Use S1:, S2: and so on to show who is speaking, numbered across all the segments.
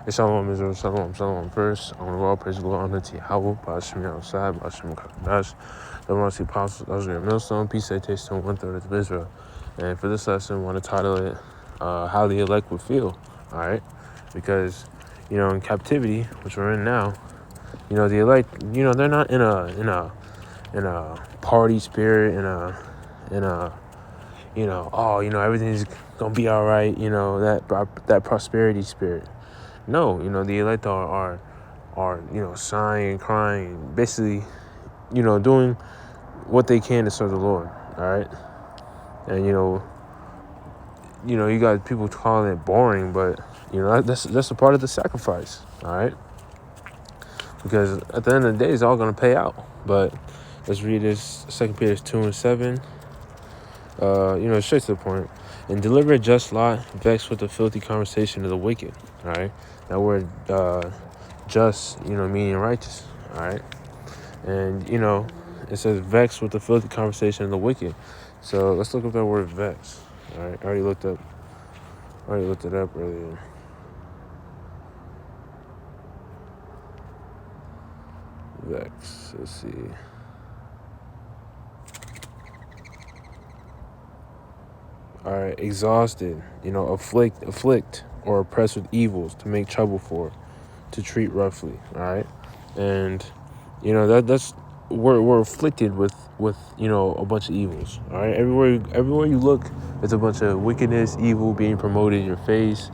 S1: Shalom Israel, shalom, shalom. First, I want to all praise the Lord, honor to Yahweh, Ba'ashim Yahushai, Ba'ashim Kakadash, the Mercy Apostles, Israel Millstone, peace, citation, 1/3 of Israel. And for this lesson, I want to title it, How the Elect Would Feel, all right? Because, in captivity, which we're in now, the elect, they're not in a party spirit, everything's gonna be all right, that prosperity spirit. No, the elect are sighing, crying, basically, doing what they can to serve the Lord. All right, and you got people calling it boring, but that's a part of the sacrifice. All right, because at the end of the day, it's all gonna pay out. But let's read this 2 Peter 2:7. Straight to the point. And deliver a just lot, vexed with the filthy conversation of the wicked. All right, that word just, meaning righteous. All right. And, it says vex with the filthy conversation of the wicked. So let's look up that word vex. All right. I already looked it up earlier. Vex. Let's see. All right. Exhausted, afflict or oppressed with evils, to make trouble for, to treat roughly. All right. And, that's we're afflicted with a bunch of evils. All right, everywhere you look, there's a bunch of wickedness, evil being promoted in your face,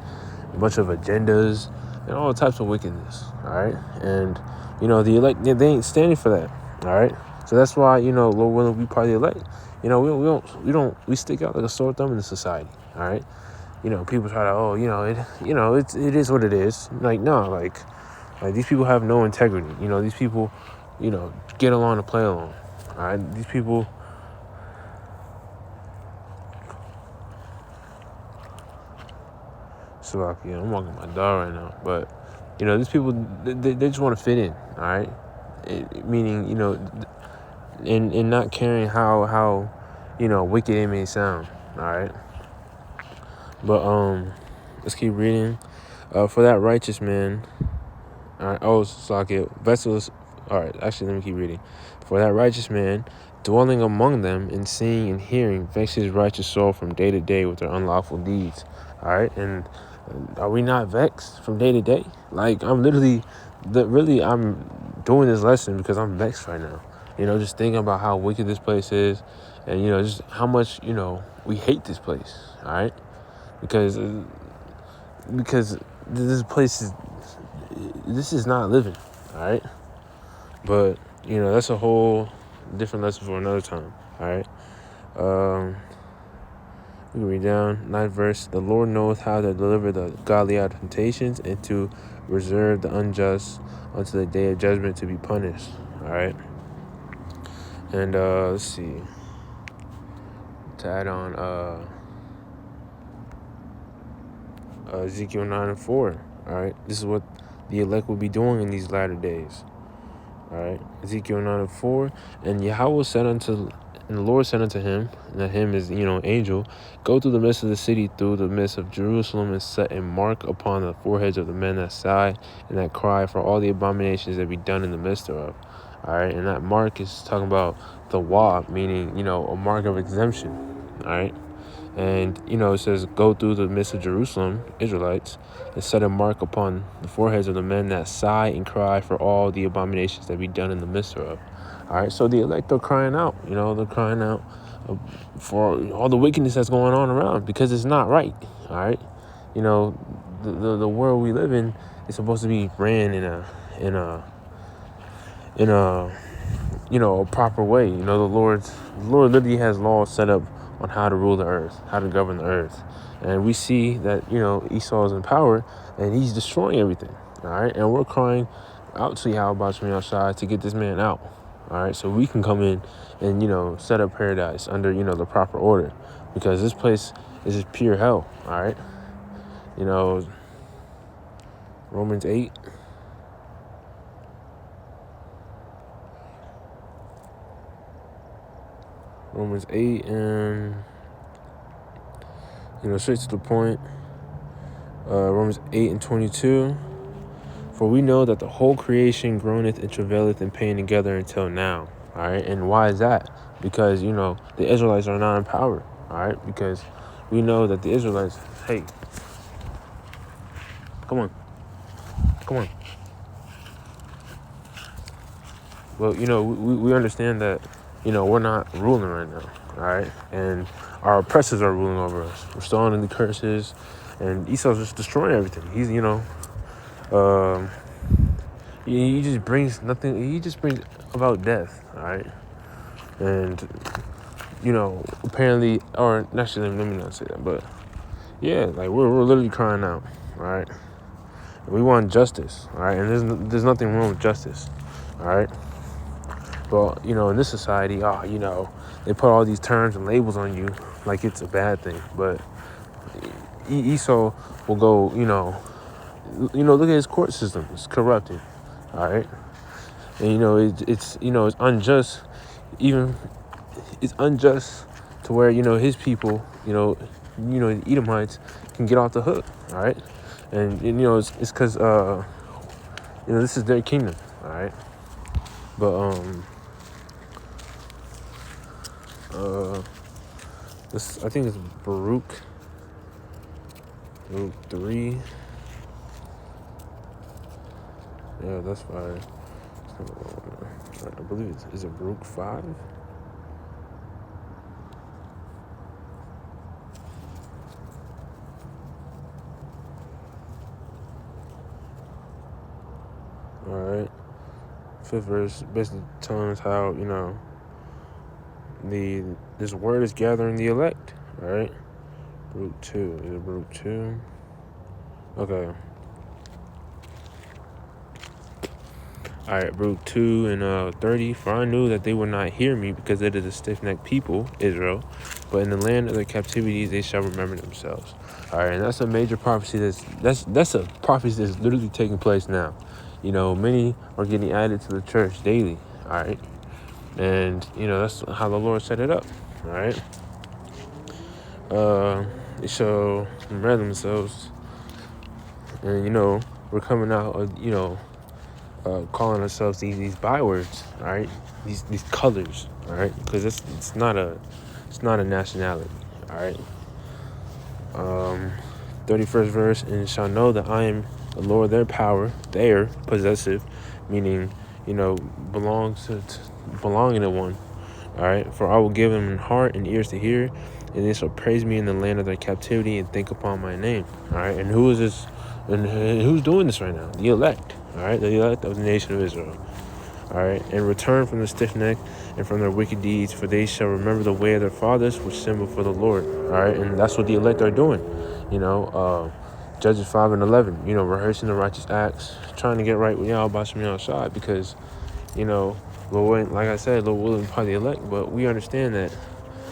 S1: a bunch of agendas, and all types of wickedness. All right, and the elect, they ain't standing for that. All right, so that's why Lord willing, we probably elect. We stick out like a sore thumb in the society. All right, people try to it is what it is. Like no, like these people have no integrity. These people, get along to play along. All right, these people. Slovakia, I'm walking my dog right now, but these people, they just want to fit in. All right, meaning in not caring how wicked it may sound. All right, but let's keep reading. For that righteous man. All right. Oh, Slovakia, vessels. All right. Actually, let me keep reading. For that righteous man, dwelling among them and seeing and hearing, vexes his righteous soul from day to day with their unlawful deeds. All right. And are we not vexed from day to day? Like I'm literally, I'm doing this lesson because I'm vexed right now. Just thinking about how wicked this place is, and just how much we hate this place. All right. Because this place is not living. All right. But, that's a whole different lesson for another time. All right. We can read down 9th verse. The Lord knoweth how to deliver the godly out of temptations and to reserve the unjust unto the day of judgment to be punished. All right. And let's see. To add on Ezekiel 9:4. All right. This is what the elect will be doing in these latter days. All right, Ezekiel 9:4, and Yahweh said and the Lord said unto him, and that him is, angel, go through the midst of the city, through the midst of Jerusalem, and set a mark upon the foreheads of the men that sigh and that cry for all the abominations that be done in the midst thereof. All right, and that mark is talking about the Wa, meaning, a mark of exemption. All right. And, it says, go through the midst of Jerusalem, Israelites, and set a mark upon the foreheads of the men that sigh and cry for all the abominations that be done in the midst thereof. All right, so the elect are crying out, they're crying out for all the wickedness that's going on around because it's not right. All right, the world we live in is supposed to be ran in a proper way. The Lord literally has laws set up on how to rule the earth, how to govern the earth. And we see that, Esau is in power and he's destroying everything. All right. And we're crying out to Yahweh outside to get this man out. All right. So we can come in and, set up paradise under, the proper order, because this place is just pure hell. All right. Romans 8. And, straight to the point. Romans 8:22. For we know that the whole creation groaneth and travaileth in pain together until now. All right. And why is that? Because, the Israelites are not in power. All right. Because we know that the Israelites, hey, come on. Come on. Well, we understand that, we're not ruling right now. All right. And our oppressors are ruling over us. We're still under the curses. And Esau's just destroying everything. He's, um, he just brings nothing. He just brings about death. All right. And, apparently, or actually, let me not say that, but yeah, like we're literally crying out. All right. We want justice. All right. And there's nothing wrong with justice. All right. But, in this society, they put all these terms and labels on you like it's a bad thing. But Esau will go, look at his court system. It's corrupted. All right. And, it's unjust. Even it's unjust to where, his people, the Edomites can get off the hook. All right. And, it's because, this is their kingdom. All right. But, this, I think it's Baruch 3. Yeah, that's fire. I believe is it Baruch 5? All right. 5th verse, basically telling us how, this word is gathering the elect. All right. Baruch 2. Is it Baruch 2? Okay. All right, Baruch 2 and 30. For I knew that they would not hear me because it is a stiff-necked people, Israel. But in the land of their captivity, they shall remember themselves. All right, and that's a major prophecy. That's a prophecy that's literally taking place now. Many are getting added to the church daily. All right, and that's how the Lord set it up. All right. They shall remember themselves, and we're coming out. Calling ourselves these bywords, all right? These colors, all right? Because it's not a nationality, all right? 31st verse, and shall know that I am the Lord their power, their possessive, meaning belonging to one, all right? For I will give them an heart and ears to hear, and they shall praise me in the land of their captivity and think upon my name, all right? And who is this? And who's doing this right now? The elect. All right, the elect of the nation of Israel. All right, and return from the stiff neck and from their wicked deeds, for they shall remember the way of their fathers, which sin before the Lord. All right, and that's what the elect are doing. Judges 5 and 11. Rehearsing the righteous acts, trying to get right with Yahweh Shem Yahshua, because Lord, like I said, Lord willing, probably the elect, but we understand that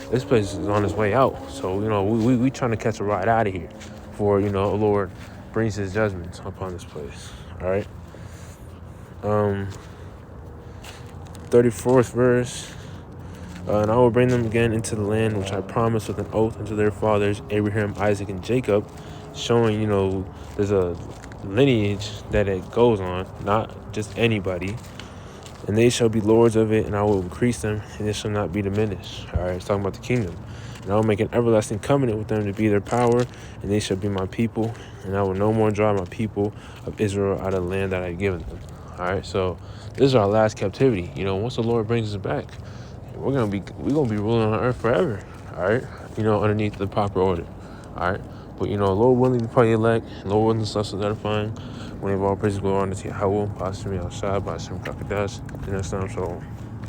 S1: this place is on its way out. So we trying to catch a ride out of here, for Lord brings His judgments upon this place. All right. 34th verse, and I will bring them again into the land which I promised with an oath unto their fathers, Abraham, Isaac, and Jacob, showing, there's a lineage that it goes on, not just anybody. And they shall be lords of it, and I will increase them, and it shall not be diminished. All right, it's talking about the kingdom. And I will make an everlasting covenant with them to be their power, and they shall be my people, and I will no more drive my people of Israel out of the land that I have given them. All right, so this is our last captivity. Once the Lord brings us back, we're gonna be ruling on earth forever. All right, underneath the proper order. All right, but Lord willing, to probably elect, Lord willing, stuff so edifying. When we have all praise, glory, honor to Yahweh, Ba'ashem Yahshua, Ba'ashem Kakadash, the next time, so.